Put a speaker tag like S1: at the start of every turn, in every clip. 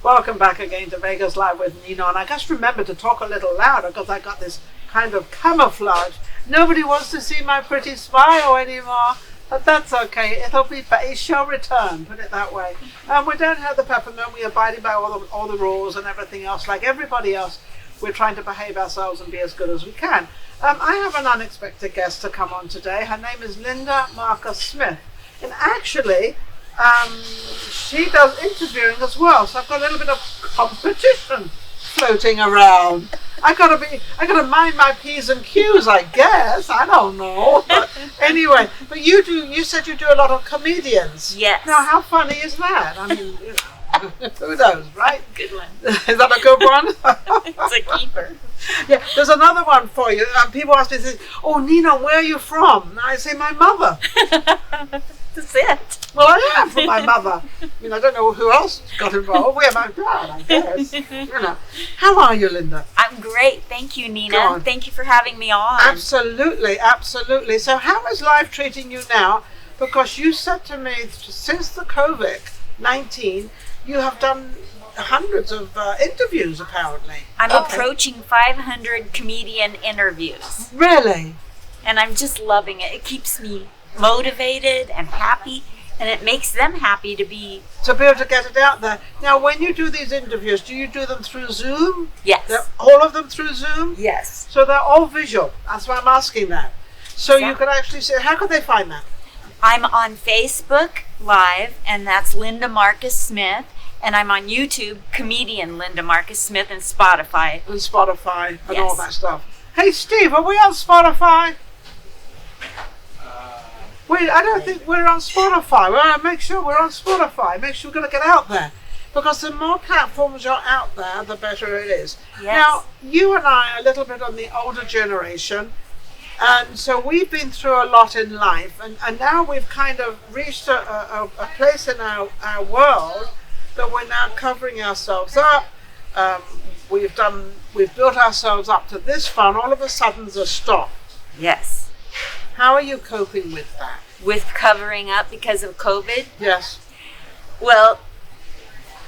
S1: Welcome back again to Vegas Live with Ninon. I just remember to talk a little louder because I got this kind of camouflage. Nobody wants to see my pretty smile anymore, but that's okay. It shall return, put it that way. We don't have the peppermint. We abide by all the rules and everything else. Like everybody else, we're trying to behave ourselves and be as good as we can. I have an unexpected guest to come on today. Her name is Linda Marcus Smith, and actually, she does interviewing as well, so I've got a little bit of competition floating around. I gotta mind my P's and Q's, I guess. I don't know. But anyway, but you said you do a lot of comedians.
S2: Yes.
S1: Now, how funny is that? I mean, who knows, right?
S2: Good one.
S1: Is that a good one?
S2: It's a keeper.
S1: Yeah, there's another one for you. People ask me, "Oh, Nina, where are you from?" And I say, "My mother."
S2: That's it.
S1: Well, I am from my mother. I mean, I don't know who else got involved. We're my dad, I guess. You know. How are you, Linda?
S2: I'm great. Thank you, Nina. Thank you for having me on.
S1: Absolutely, absolutely. So how is life treating you now? Because you said to me, since the COVID-19, you have done hundreds of interviews, apparently.
S2: I'm approaching 500 comedian interviews.
S1: Really?
S2: And I'm just loving it. It keeps me motivated and happy, and it makes them happy to be
S1: able to get it out there. Now, when you do these interviews, do you do them through Zoom?
S2: Yes.
S1: All of them through Zoom?
S2: Yes.
S1: So they're all visual. That's why I'm asking that. So
S2: exactly.
S1: You can actually see, how could they find that?
S2: I'm on Facebook Live, and that's Linda Marcus Smith, and I'm on YouTube, comedian Linda Marcus Smith, and Spotify.
S1: And Spotify and
S2: yes.
S1: all that stuff. Hey, Steve, are we on Spotify? I don't think we're on Spotify. We want to make sure we're on Spotify. Make sure we're going to get out there. Because the more platforms you're out there, the better it is.
S2: Yes.
S1: Now, you and I are a little bit on the older generation. And so we've been through a lot in life. And now we've kind of reached a place in our world that we're now covering ourselves up. We've built ourselves up to this far, and all of a sudden there's a stop.
S2: Yes.
S1: How are you coping with that?
S2: With covering up because of COVID?
S1: Yes.
S2: Well,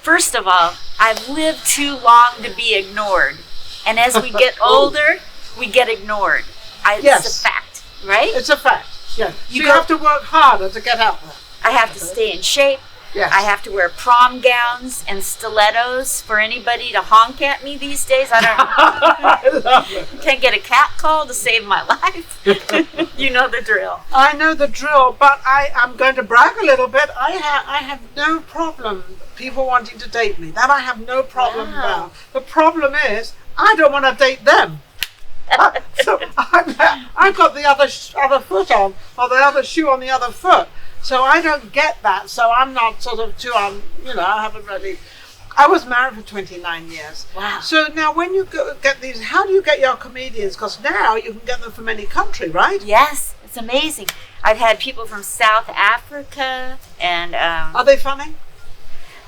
S2: first of all, I've lived too long to be ignored. And as we get older, we get ignored.
S1: Yes.
S2: It's a fact, right?
S1: It's a fact, yes. You have to work harder to get out there.
S2: I have to stay in shape.
S1: Yes.
S2: I have to wear prom gowns and stilettos for anybody to honk at me these days.
S1: I love it.
S2: Can't get a cat call to save my life. You know the drill.
S1: I know the drill, but I'm going to brag a little bit. I have no problem people wanting to date me. That I have no problem about. The problem is I don't want to date them. So I've got the other foot on, or the other shoe on the other foot. So I don't get that. So I'm not sort of I haven't really. I was married for 29 years.
S2: Wow.
S1: So now when you get these, how do you get your comedians? Because now you can get them from any country, right?
S2: Yes, it's amazing. I've had people from South Africa and...
S1: Are they funny?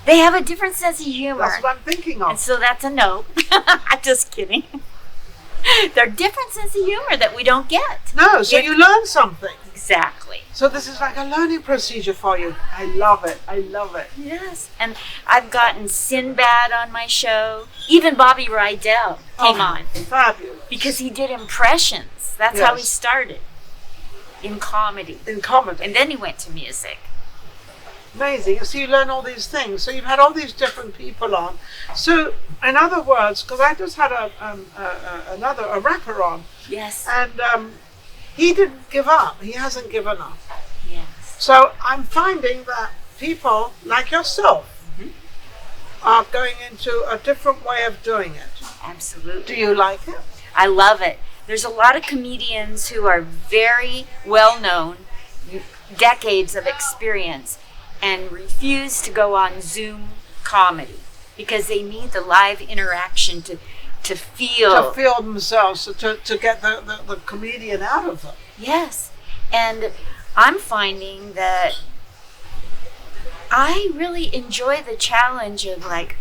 S2: They have a different sense of humor.
S1: That's what I'm thinking of.
S2: And so that's a no. I'm just kidding. They're different sense of humor that we don't get.
S1: No, so you learn something.
S2: Exactly.
S1: So this is like a learning procedure for you. I love it. I love it.
S2: Yes. And I've gotten Sinbad on my show. Even Bobby Rydell came on.
S1: Fabulous.
S2: Because he did impressions. That's how he started. In comedy.
S1: In comedy.
S2: And then he went to music.
S1: Amazing. So you learn all these things. So you've had all these different people on. So in other words, because I just had a rapper on.
S2: Yes.
S1: And he didn't give up. He hasn't given up.
S2: Yes.
S1: So I'm finding that people like yourself are going into a different way of doing it.
S2: Absolutely.
S1: Do you like it?
S2: I love it. There's a lot of comedians who are very well known, decades of experience, and refuse to go on Zoom comedy because they need the live interaction to feel
S1: themselves, to get the comedian out of them.
S2: Yes. And I'm finding that I really enjoy the challenge of like,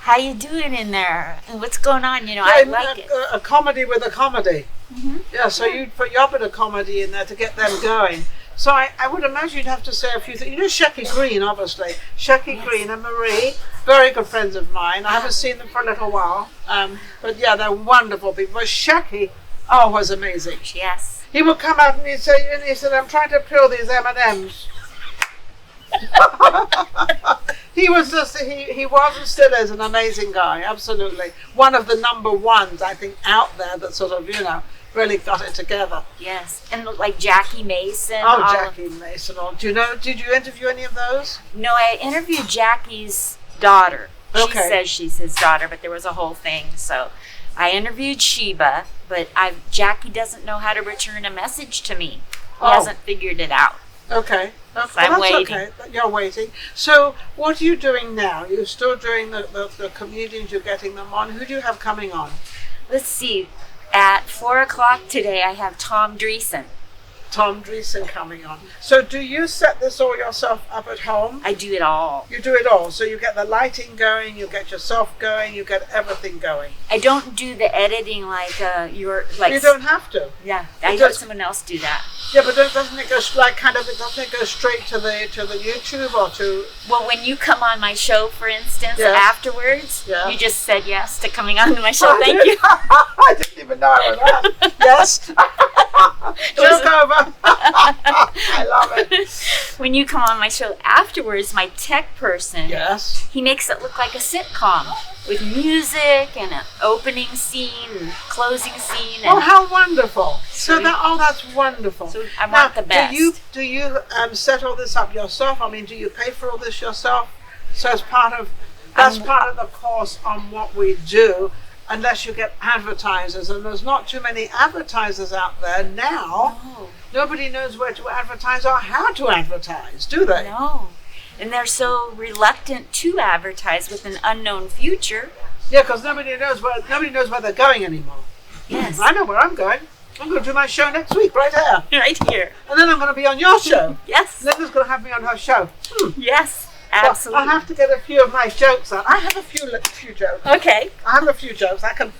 S2: how you doing in there and what's going on, I like it.
S1: A comedy with a comedy.
S2: Mm-hmm.
S1: Yeah, so you'd put your bit of comedy in there to get them going. So I would imagine you'd have to say a few things. You know Shecky Green, obviously. Shecky Green and Marie. very good friends of mine. I haven't seen them for a little while. But yeah, they're wonderful people. But Shaki, was amazing.
S2: Yes.
S1: He would come out and he said, I'm trying to peel these M&Ms. He was he was and still is an amazing guy, absolutely. One of the number ones, I think, out there that sort of, really got it together.
S2: Yes. And like Jackie Mason.
S1: Jackie Mason. Did you interview any of those?
S2: No, I interviewed Jackie's daughter. She
S1: Okay.
S2: says she's his daughter, but there was a whole thing. So I interviewed Sheba, but Jackie doesn't know how to return a message to me. He hasn't figured it out.
S1: Okay.
S2: So I'm waiting.
S1: Okay. You're waiting. So what are you doing now? You're still doing the comedians, you're getting them on. Who do you have coming on?
S2: Let's see. At 4 o'clock today, I have Tom Dreesen.
S1: Tom Dreesen coming on. So do you set this all yourself up at home?
S2: I do it all.
S1: You do it all. So you get the lighting going, you get yourself going, you get everything going.
S2: I don't do the editing like
S1: You don't have to.
S2: Yeah, I let someone else do that.
S1: Yeah, but doesn't it go doesn't it go straight to the YouTube or to?
S2: Well, when you come on my show, for instance,
S1: Yes.
S2: afterwards,
S1: Yeah.
S2: you just said yes to coming on my show. Thank you.
S1: I didn't even know I was that. Yes. Joke over. I love it.
S2: When you come on my show afterwards, my tech person,
S1: Yes.
S2: he makes it look like a sitcom with music and an opening scene and closing scene.
S1: Oh,
S2: And
S1: how wonderful! So that's wonderful.
S2: So I want the best.
S1: Do you set all this up yourself? I mean, do you pay for all this yourself? So as part of part of the course on what we do. Unless you get advertisers, and there's not too many advertisers out there now.
S2: No.
S1: Nobody knows where to advertise or how to advertise, do they?
S2: No. And they're so reluctant to advertise with an unknown future.
S1: Yeah, because nobody knows where they're going anymore.
S2: Yes.
S1: I know where I'm going. I'm going to do my show next week, right here.
S2: Right here.
S1: And then I'm going to be on your show.
S2: Yes.
S1: Linda's going to have me on her show.
S2: Yes.
S1: So
S2: Absolutely.
S1: I have to get a few of my jokes out. I have a few jokes.
S2: Okay.
S1: I have a few jokes. I can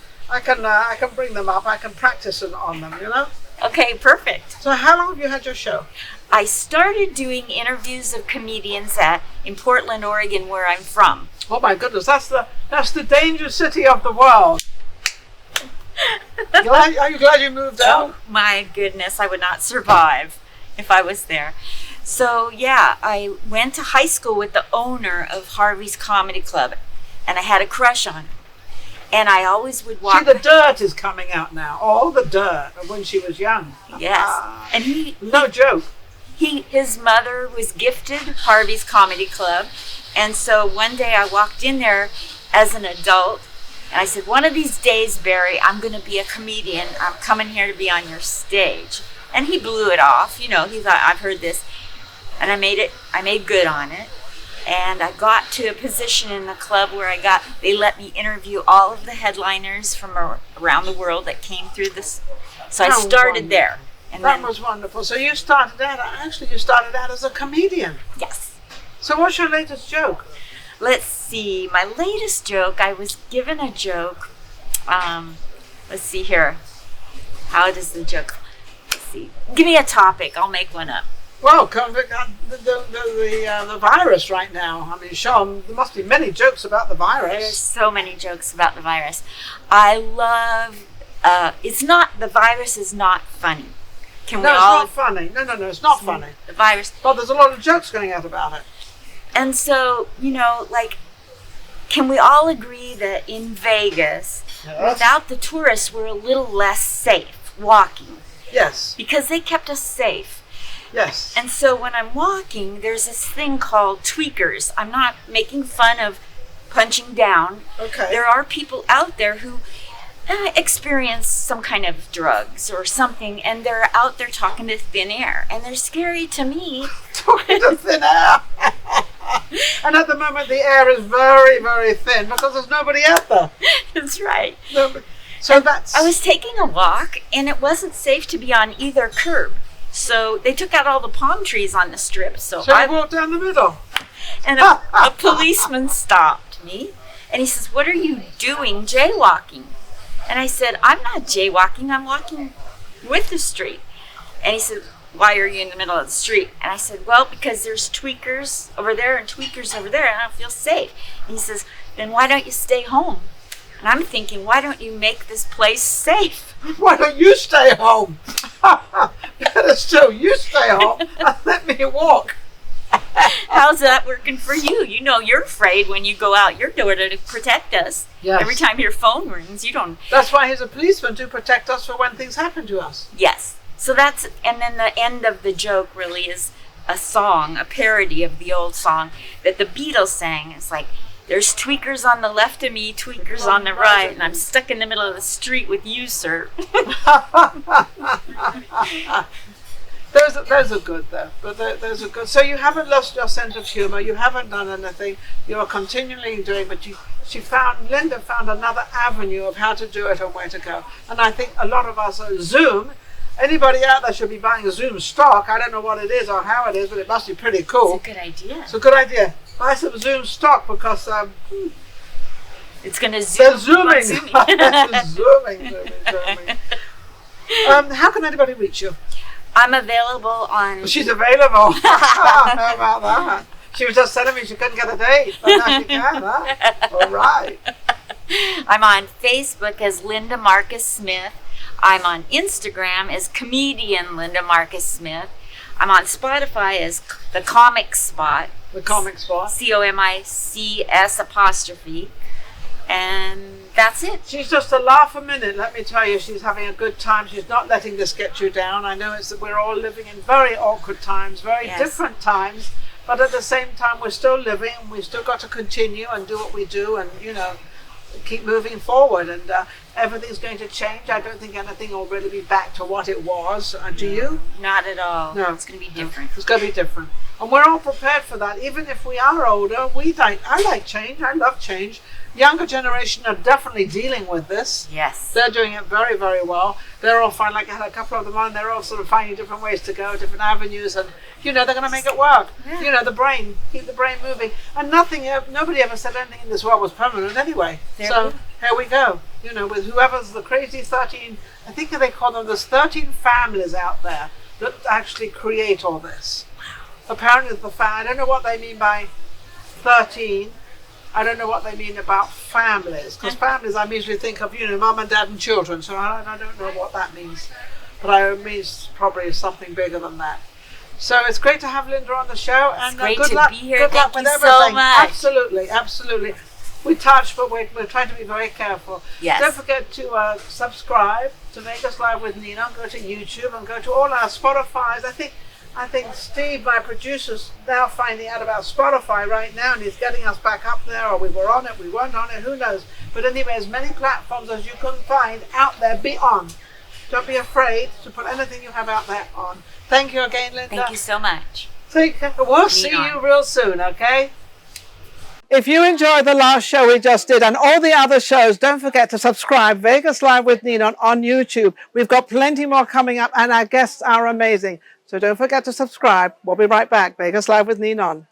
S1: bring them up. I can practice on them.
S2: Okay, perfect.
S1: So how long have you had your show?
S2: I started doing interviews of comedians in Portland, Oregon, where I'm from.
S1: Oh my goodness, that's the danger city of the world. Are you glad you moved out?
S2: Oh my goodness, I would not survive if I was there. So yeah, I went to high school with the owner of Harvey's Comedy Club, and I had a crush on him. And I always would walk.
S1: See, the dirt is coming out now. All the dirt of when she was young.
S2: Yes, and
S1: no joke.
S2: his mother was gifted Harvey's Comedy Club, and so one day I walked in there as an adult, and I said, "One of these days, Barry, I'm going to be a comedian. I'm coming here to be on your stage." And he blew it off. He thought, I've heard this. And I made good on it. And I got to a position in the club where they let me interview all of the headliners from around the world that came through this. So I started there. And
S1: that was wonderful. So you started out as a comedian.
S2: Yes.
S1: So what's your latest joke?
S2: Let's see. My latest joke, I was given a joke. Let's see here. How does the joke? Let's see. Give me a topic. I'll make one up.
S1: Well, the virus right now. I mean, Sean, there must be many jokes about the virus.
S2: There's so many jokes about the virus. I love. The virus is not funny.
S1: It's not funny. No, it's not funny.
S2: The virus.
S1: But there's a lot of jokes going out about it.
S2: And so, can we all agree that in Vegas, without the tourists, we're a little less safe walking?
S1: Yes.
S2: Because they kept us safe.
S1: Yes.
S2: And so when I'm walking, there's this thing called tweakers. I'm not making fun of punching down.
S1: Okay.
S2: There are people out there who experience some kind of drugs or something, and they're out there talking to thin air, and they're scary to me.
S1: Talking to thin air. And at the moment, the air is very, very thin because there's nobody out there.
S2: That's right.
S1: Nobody. So
S2: I was taking a walk, and it wasn't safe to be on either curb. So they took out all the palm trees on the strip. So
S1: I walked down the middle.
S2: And a policeman stopped me, and he says, "What are you doing jaywalking?" And I said, "I'm not jaywalking. I'm walking with the street." And he said, why are you in the middle of the street? And I said, well, because there's tweakers over there and tweakers over there, and I don't feel safe. And he says, then why don't you stay home? And I'm thinking, why don't you make this place safe?
S1: Why don't you stay home? Better still, you stay home and let me walk.
S2: How's that working for you? You know you're afraid when you go out your door to protect us.
S1: Yes.
S2: Every time your phone rings, you don't...
S1: That's why he's a policeman, to protect us for when things happen to us.
S2: Yes. So that's... And then the end of the joke really is a song, a parody of the old song that the Beatles sang. It's like, there's tweakers on the left of me, tweakers on the right, and I'm stuck in the middle of the street with you, sir.
S1: Those are good though, but those are good. So you haven't lost your sense of humour. You haven't done anything. You are continually doing. But Linda found another avenue of how to do it and where to go. And I think a lot of us are Zoom. Anybody out there should be buying Zoom stock. I don't know what it is or how it is, but it must be pretty cool.
S2: It's a good idea.
S1: It's a good idea. Buy some Zoom stock because
S2: it's going to zoom.
S1: They're zooming.
S2: Zooming.
S1: zooming. How can anybody reach you?
S2: I'm available on...
S1: She's available. How about that? She was just telling me she couldn't get a date, but now she can, huh? All right.
S2: I'm on Facebook as Linda Marcus Smith. I'm on Instagram as comedian Linda Marcus Smith. I'm on Spotify as The Comic Spot.
S1: The Comic Spot.
S2: COMICS'. And that's it.
S1: She's just a laugh a minute, let me tell you. She's having a good time. She's not letting this get you down. I know it's that we're all living in very awkward times, very different times, but at the same time we're still living and we've still got to continue and do what we do and, keep moving forward. And everything's going to change. I don't think anything will really be back to what it was. Do you?
S2: Not at all.
S1: No.
S2: It's going to be different.
S1: It's going to be different. And we're all prepared for that. Even if we are older, I like change. I love change. Younger generation are definitely dealing with this.
S2: Yes.
S1: They're doing it very, very well. They're all fine. Like I had a couple of them on, they're all sort of finding different ways to go, different avenues, and they're going to make it work.
S2: Yeah.
S1: The brain, keep the brain moving. And nobody ever said anything in this world was permanent anyway. Here we go. With whoever's the crazy 13, I think they call them, there's 13 families out there that actually create all this. Wow. Apparently I don't know what they mean by 13. I don't know what they mean about families, because families I usually think of, mum and dad and children, so I don't know what that means. But I mean probably something bigger than that. So it's great to have Linda on the show, and
S2: it's great
S1: good
S2: to
S1: luck,
S2: be here.
S1: Good luck
S2: Thank
S1: with
S2: you
S1: everything.
S2: so much.
S1: Absolutely, absolutely. We touch, but we're trying to be very careful.
S2: Yes.
S1: Don't forget to subscribe to Vegas Live with Ninon. Go to YouTube and go to all our Spotify's. I think Steve, my producer's now finding out about Spotify right now, and he's getting us back up there, or we were on it, we weren't on it, who knows. But anyway, as many platforms as you can find out there, be on. Don't be afraid to put anything you have out there on. Thank you again, Linda.
S2: Thank you so much.
S1: Take care. We'll see you real soon, okay? If you enjoyed the last show we just did and all the other shows, don't forget to subscribe Vegas Live with Ninon on YouTube. We've got plenty more coming up and our guests are amazing. So don't forget to subscribe. We'll be right back. Vegas Live with Ninon.